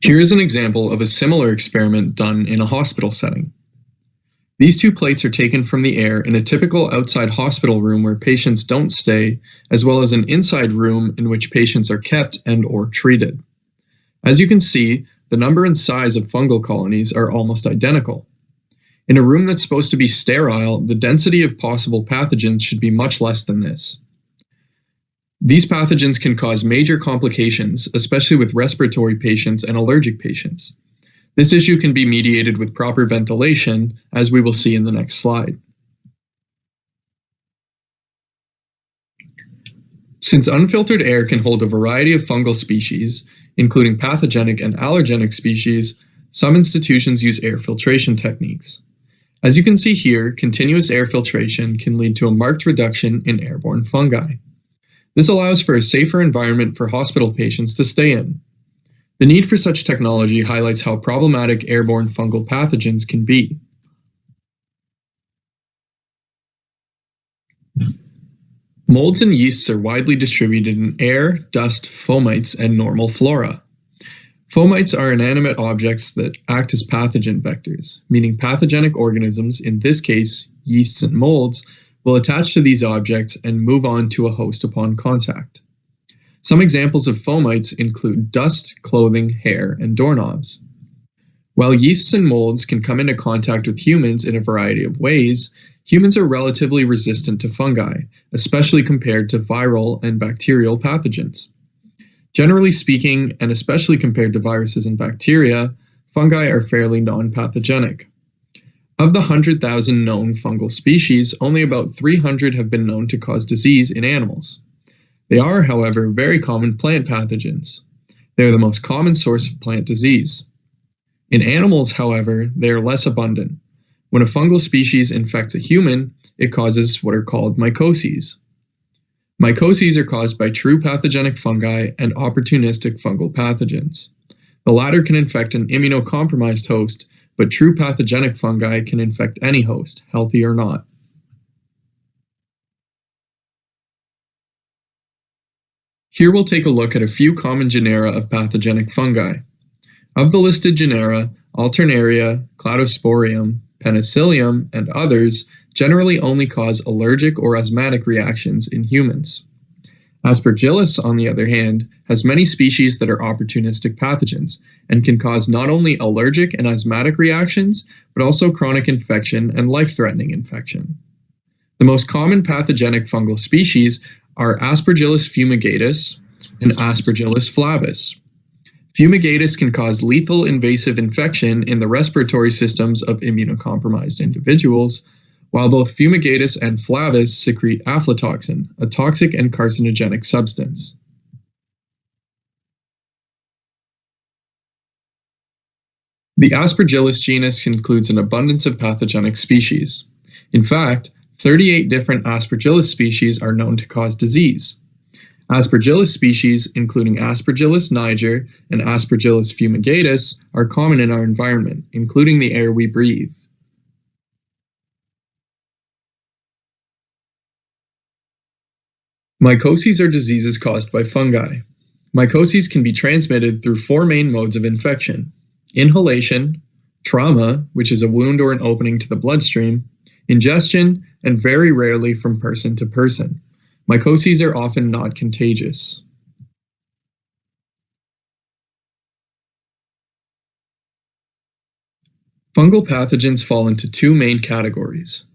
Here is an example of a similar experiment done in a hospital setting. These two plates are taken from the air in a typical outside hospital room where patients don't stay, as well as an inside room in which patients are kept and/or treated. As you can see, the number and size of fungal colonies are almost identical. In a room that's supposed to be sterile, the density of possible pathogens should be much less than this. These pathogens can cause major complications, especially with respiratory patients and allergic patients. This issue can be mediated with proper ventilation, as we will see in the next slide. Since unfiltered air can hold a variety of fungal species, including pathogenic and allergenic species, some institutions use air filtration techniques. As you can see here, continuous air filtration can lead to a marked reduction in airborne fungi. This allows for a safer environment for hospital patients to stay in. The need for such technology highlights how problematic airborne fungal pathogens can be. Molds and yeasts are widely distributed in air, dust, fomites, and normal flora. Fomites are inanimate objects that act as pathogen vectors, meaning pathogenic organisms, in this case yeasts and molds, will attach to these objects and move on to a host upon contact. Some examples of fomites include dust, clothing, hair, and doorknobs. While yeasts and molds can come into contact with humans in a variety of ways, humans are relatively resistant to fungi, especially compared to viral and bacterial pathogens. Generally speaking, and especially compared to viruses and bacteria, fungi are fairly non-pathogenic. Of the 100,000 known fungal species, only about 300 have been known to cause disease in animals. They are, however, very common plant pathogens. They are the most common source of plant disease. In animals, however, they are less abundant. When a fungal species infects a human, it causes what are called mycoses. Mycoses are caused by true pathogenic fungi and opportunistic fungal pathogens. The latter can infect an immunocompromised host, but true pathogenic fungi can infect any host, healthy or not. Here we'll take a look at a few common genera of pathogenic fungi. Of the listed genera, Alternaria, Cladosporium, Penicillium, and others generally only cause allergic or asthmatic reactions in humans. Aspergillus, on the other hand, has many species that are opportunistic pathogens and can cause not only allergic and asthmatic reactions, but also chronic infection and life-threatening infection. The most common pathogenic fungal species are Aspergillus fumigatus and Aspergillus flavus. Fumigatus can cause lethal invasive infection in the respiratory systems of immunocompromised individuals, while both fumigatus and flavus secrete aflatoxin, a toxic and carcinogenic substance. The Aspergillus genus includes an abundance of pathogenic species. In fact, 38 different Aspergillus species are known to cause disease. Aspergillus species, including Aspergillus niger and Aspergillus fumigatus, are common in our environment, including the air we breathe. Mycoses are diseases caused by fungi. Mycoses can be transmitted through four main modes of infection: inhalation, trauma, which is a wound or an opening to the bloodstream, ingestion, and very rarely from person to person. Mycoses are often not contagious. Fungal pathogens fall into two main categories: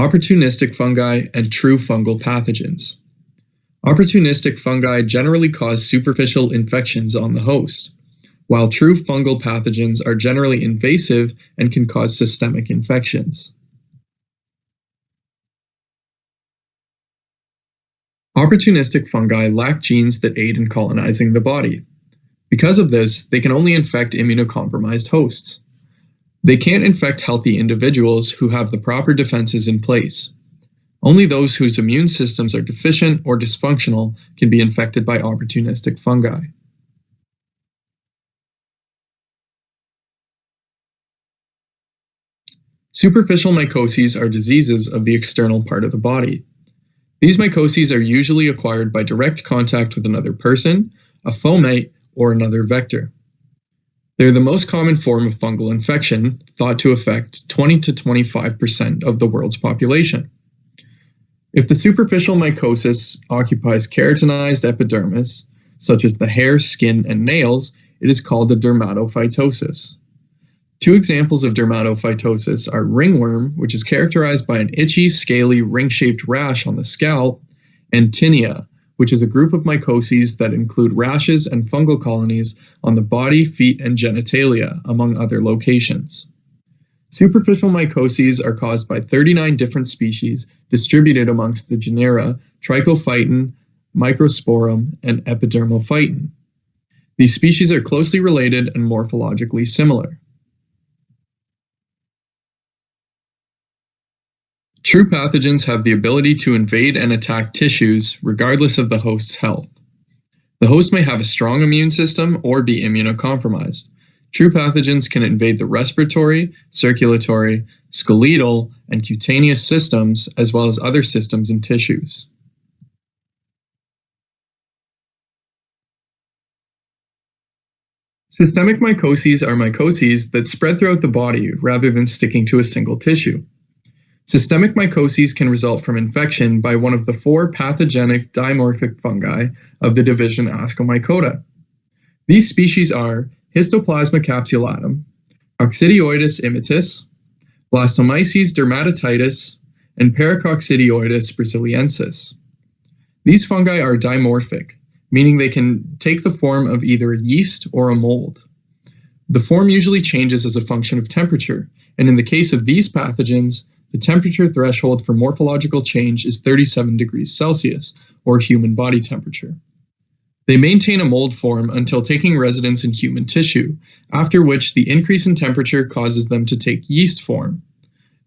opportunistic fungi and true fungal pathogens. Opportunistic fungi generally cause superficial infections on the host, while true fungal pathogens are generally invasive and can cause systemic infections. Opportunistic fungi lack genes that aid in colonizing the body. Because of this, they can only infect immunocompromised hosts. They can't infect healthy individuals who have the proper defenses in place. Only those whose immune systems are deficient or dysfunctional can be infected by opportunistic fungi. Superficial mycoses are diseases of the external part of the body. These mycoses are usually acquired by direct contact with another person, a fomite, or another vector. They're the most common form of fungal infection, thought to affect 20 to 25% of the world's population. If the superficial mycosis occupies keratinized epidermis, such as the hair, skin, and nails, it is called a dermatophytosis. Two examples of dermatophytosis are ringworm, which is characterized by an itchy, scaly, ring-shaped rash on the scalp, and tinea, which is a group of mycoses that include rashes and fungal colonies on the body, feet, and genitalia, among other locations. Superficial mycoses are caused by 39 different species distributed amongst the genera Trichophyton, Microsporum, and Epidermophyton. These species are closely related and morphologically similar. True pathogens have the ability to invade and attack tissues regardless of the host's health. The host may have a strong immune system or be immunocompromised. True pathogens can invade the respiratory, circulatory, skeletal, and cutaneous systems, as well as other systems and tissues. Systemic mycoses are mycoses that spread throughout the body rather than sticking to a single tissue. Systemic mycoses can result from infection by one of the 4 pathogenic dimorphic fungi of the division Ascomycota. These species are Histoplasma capsulatum, Coccidioides immitis, Blastomyces dermatitis, and Paracoccidioides brasiliensis. These fungi are dimorphic, meaning they can take the form of either a yeast or a mold. The form usually changes as a function of temperature, and in the case of these pathogens, the temperature threshold for morphological change is 37 degrees Celsius, or human body temperature. They maintain a mold form until taking residence in human tissue, after which the increase in temperature causes them to take yeast form.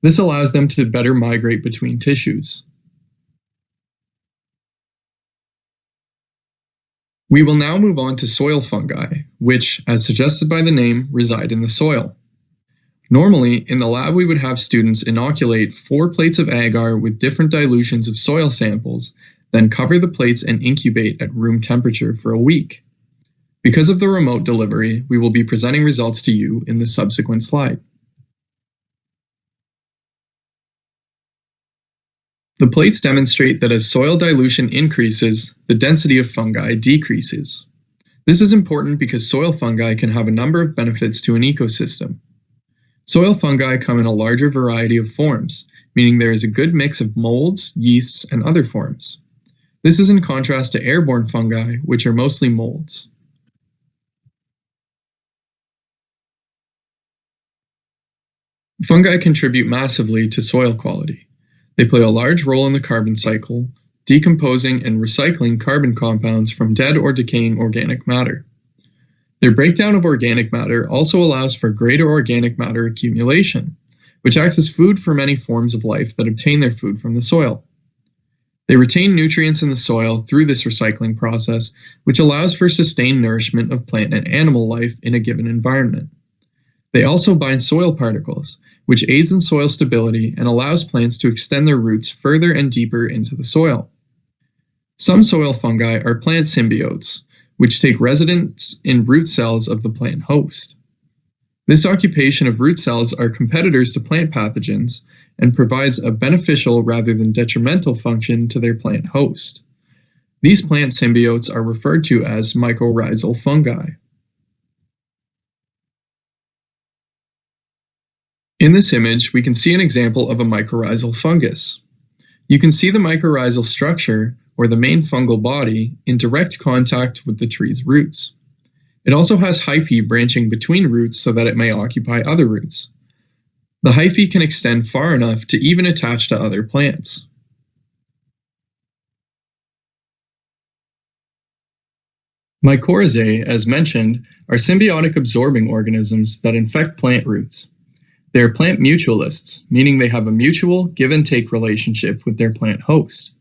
This allows them to better migrate between tissues. We will now move on to soil fungi, which, as suggested by the name, reside in the soil. Normally, in the lab we would have students inoculate 4 plates of agar with different dilutions of soil samples, then cover the plates and incubate at room temperature for a week. Because of the remote delivery, we will be presenting results to you in the subsequent slide. The plates demonstrate that as soil dilution increases, the density of fungi decreases. This is important because soil fungi can have a number of benefits to an ecosystem. Soil fungi come in a larger variety of forms, meaning there is a good mix of molds, yeasts, and other forms. This is in contrast to airborne fungi, which are mostly molds. Fungi contribute massively to soil quality. They play a large role in the carbon cycle, decomposing and recycling carbon compounds from dead or decaying organic matter. Their breakdown of organic matter also allows for greater organic matter accumulation, which acts as food for many forms of life that obtain their food from the soil. They retain nutrients in the soil through this recycling process, which allows for sustained nourishment of plant and animal life in a given environment. They also bind soil particles, which aids in soil stability and allows plants to extend their roots further and deeper into the soil. Some soil fungi are plant symbiotes, which take residence in root cells of the plant host. This occupation of root cells are competitors to plant pathogens and provides a beneficial rather than detrimental function to their plant host. These plant symbiotes are referred to as mycorrhizal fungi. In this image, we can see an example of a mycorrhizal fungus. You can see the mycorrhizal structure, or the main fungal body, in direct contact with the tree's roots. It also has hyphae branching between roots so that it may occupy other roots. The hyphae can extend far enough to even attach to other plants. Mycorrhizae, as mentioned, are symbiotic absorbing organisms that infect plant roots. They are plant mutualists, meaning they have a mutual give-and-take relationship with their plant host.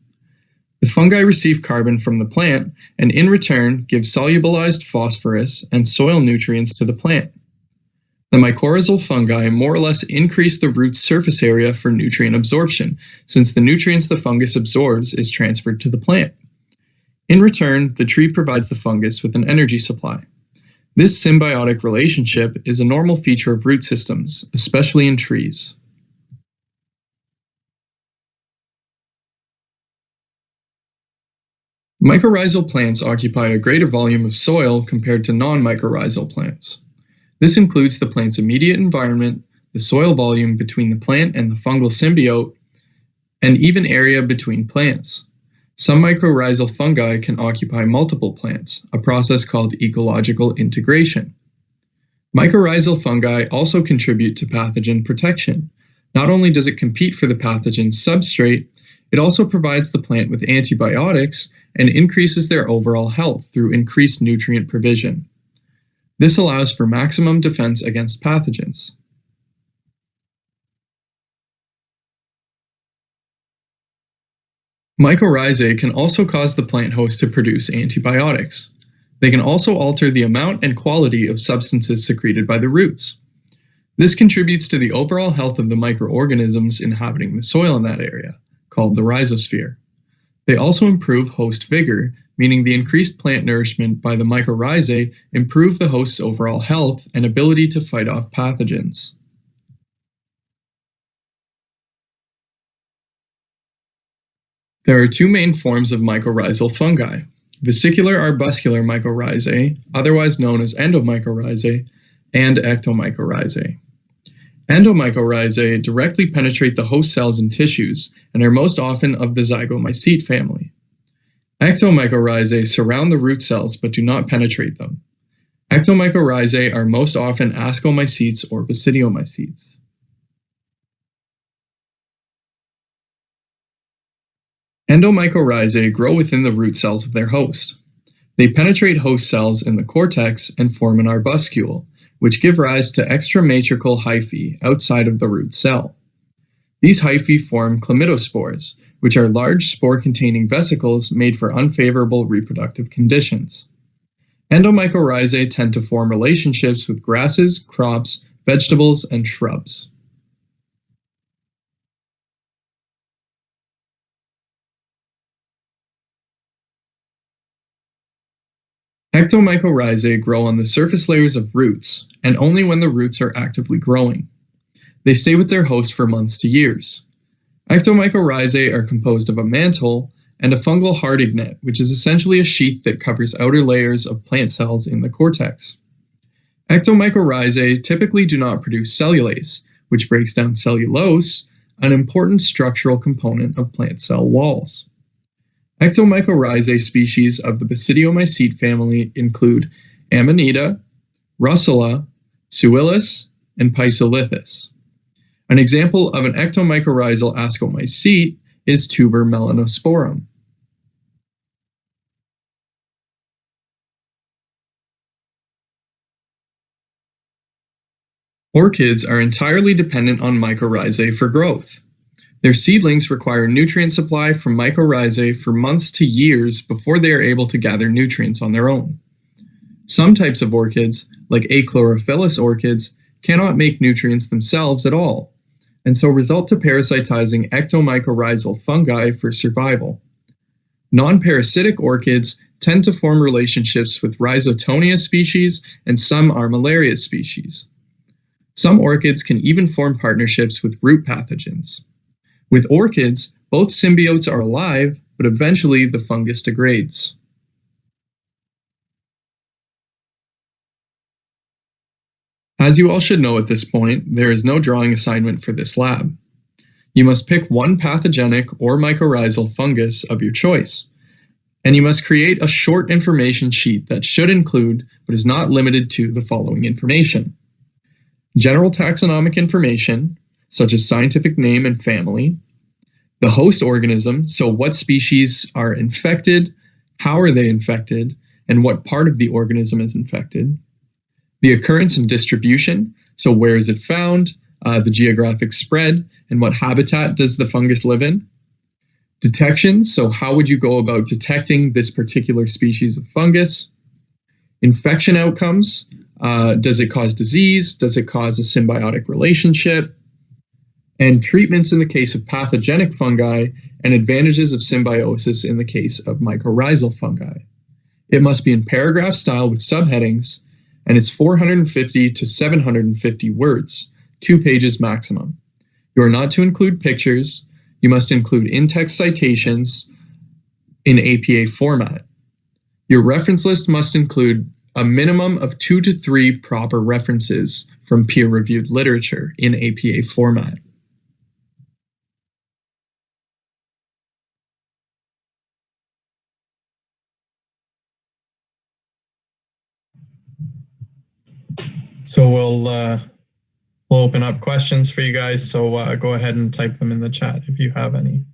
The fungi receive carbon from the plant and in return give solubilized phosphorus and soil nutrients to the plant. The mycorrhizal fungi more or less increase the root's surface area for nutrient absorption, since the nutrients the fungus absorbs is transferred to the plant. In return, the tree provides the fungus with an energy supply. This symbiotic relationship is a normal feature of root systems, especially in trees. Mycorrhizal plants occupy a greater volume of soil compared to non-mycorrhizal plants. This includes the plant's immediate environment, the soil volume between the plant and the fungal symbiote, and even area between plants. Some mycorrhizal fungi can occupy multiple plants, a process called ecological integration. Mycorrhizal fungi also contribute to pathogen protection. Not only does it compete for the pathogen's substrate, it also provides the plant with antibiotics and increases their overall health through increased nutrient provision. This allows for maximum defense against pathogens. Mycorrhizae can also cause the plant host to produce antibiotics. They can also alter the amount and quality of substances secreted by the roots. This contributes to the overall health of the microorganisms inhabiting the soil in that area, called the rhizosphere. They also improve host vigor, meaning the increased plant nourishment by the mycorrhizae improve the host's overall health and ability to fight off pathogens. There are two main forms of mycorrhizal fungi: vesicular arbuscular mycorrhizae, otherwise known as Endomycorrhizae, and Ectomycorrhizae. Endomycorrhizae directly penetrate the host cells and tissues and are most often of the zygomycete family. Ectomycorrhizae surround the root cells but do not penetrate them. Ectomycorrhizae are most often ascomycetes or basidiomycetes. Endomycorrhizae grow within the root cells of their host. They penetrate host cells in the cortex and form an arbuscule, which give rise to extramatrixal hyphae outside of the root cell. These hyphae form chlamydospores, which are large spore-containing vesicles made for unfavorable reproductive conditions. Endomycorrhizae tend to form relationships with grasses, crops, vegetables, and shrubs. Ectomycorrhizae grow on the surface layers of roots, and only when the roots are actively growing. They stay with their host for months to years. Ectomycorrhizae are composed of a mantle and a fungal harding net, which is essentially a sheath that covers outer layers of plant cells in the cortex. Ectomycorrhizae typically do not produce cellulase, which breaks down cellulose, an important structural component of plant cell walls. Ectomycorrhizae species of the basidiomycete family include Amanita, Russula, Suillus, and Pisolithus. An example of an ectomycorrhizal ascomycete is tuber melanosporum. Orchids are entirely dependent on mycorrhizae for growth. Their seedlings require nutrient supply from mycorrhizae for months to years before they are able to gather nutrients on their own. Some types of orchids, like achlorophyllous orchids, cannot make nutrients themselves at all, and so result to parasitizing ectomycorrhizal fungi for survival. Non-parasitic orchids tend to form relationships with Rhizotonia species and some Armillaria species. Some orchids can even form partnerships with root pathogens. With orchids, both symbiotes are alive, but eventually the fungus degrades. As you all should know at this point, there is no drawing assignment for this lab. You must pick one pathogenic or mycorrhizal fungus of your choice, and you must create a short information sheet that should include, but is not limited to, the following information: general taxonomic information, such as scientific name and family, the host organism, so what species are infected, how are they infected, and what part of the organism is infected, the occurrence and distribution, so where is it found, the geographic spread, and what habitat does the fungus live in, detection, so how would you go about detecting this particular species of fungus, infection outcomes, does it cause disease, does it cause a symbiotic relationship, and treatments in the case of pathogenic fungi, and advantages of symbiosis in the case of mycorrhizal fungi. It must be in paragraph style with subheadings, and it's 450 to 750 words, 2 pages maximum. You are not to include pictures. You must include in-text citations in APA format. Your reference list must include a minimum of 2 to 3 proper references from peer-reviewed literature in APA format. So we'll open up questions for you guys. So go ahead and type them in the chat if you have any.